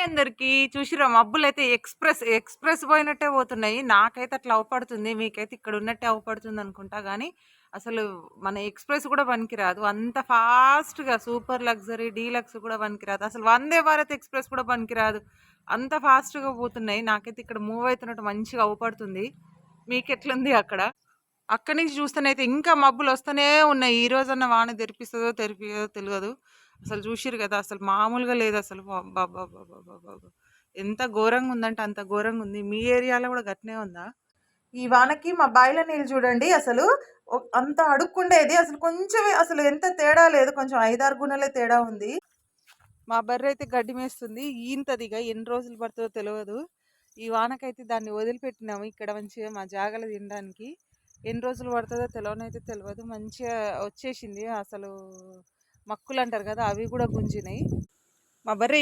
అందరికి చూసిరా మబ్బులైతే express express పోయినట్టే పోతున్నాయి. నాకైతే అట్లా అవుపడుతుంది. మీకైతే ఇక్కడ ఉన్నట్టే అవుపడుతుంది అనుకుంటా గానీ, అసలు మన ఎక్స్‌ప్రెస్ కూడా పనికిరాదు. అంత ఫాస్ట్‌గా సూపర్ లగ్జరీ, డీలక్స్ కూడా పనికిరాదు. అసలు వందే భారత్ ఎక్స్‌ప్రెస్ కూడా పనికిరాదు. అంత ఫాస్ట్‌గా పోతున్నాయి. నాకైతే ఇక్కడ మూవ్ అవుతున్నట్టు మంచిగా అవుపడుతుంది. మీకెట్లుంది అక్కడ? అక్కడి నుంచి చూస్తేనైతే ఇంకా మబ్బులు వస్తూనే ఉన్నాయి. ఈ రోజన్నా వాన తెరిపిస్తదో తెరిపియదో తెలవదు. అసలు చూసిర్రు కదా! అసలు మామూలుగా లేదు అసలు. అబ్బబ్బబ్బబ్బబ్బబ్బబ్బా! ఎంత ఘోరంగా ఉందంటే అంత ఘోరంగా ఉంది. మీ ఏరియాలో కూడా గట్నే ఉందా? ఈ వానకి మా బాయిల నీళ్ళు చూడండి అసలు అంత అడుక్కుండేది. అసలు కొంచెమే అసలు ఎంత తేడా లేదు. కొంచెం 5, 6 గుణలే తేడా ఉంది. మా బర్రె అయితే గడ్డి మేస్తుంది. ఈనుతదిగ ఎన్ని రోజులు పడుతదో తెలవదు. ఈ వానకైతే దాన్ని వదిలిపెట్టినాము ఇక్కడ మంచిగా మా జాగలో తినడానికి. ఎన్ని రోజులు పడుతుందో తెలవనైతే తెలవదు. మంచిగా వచ్చేసింది. అసలు మక్కులు అంటారు కదా! అవి కూడా గుంజినాయి. మా బర్రె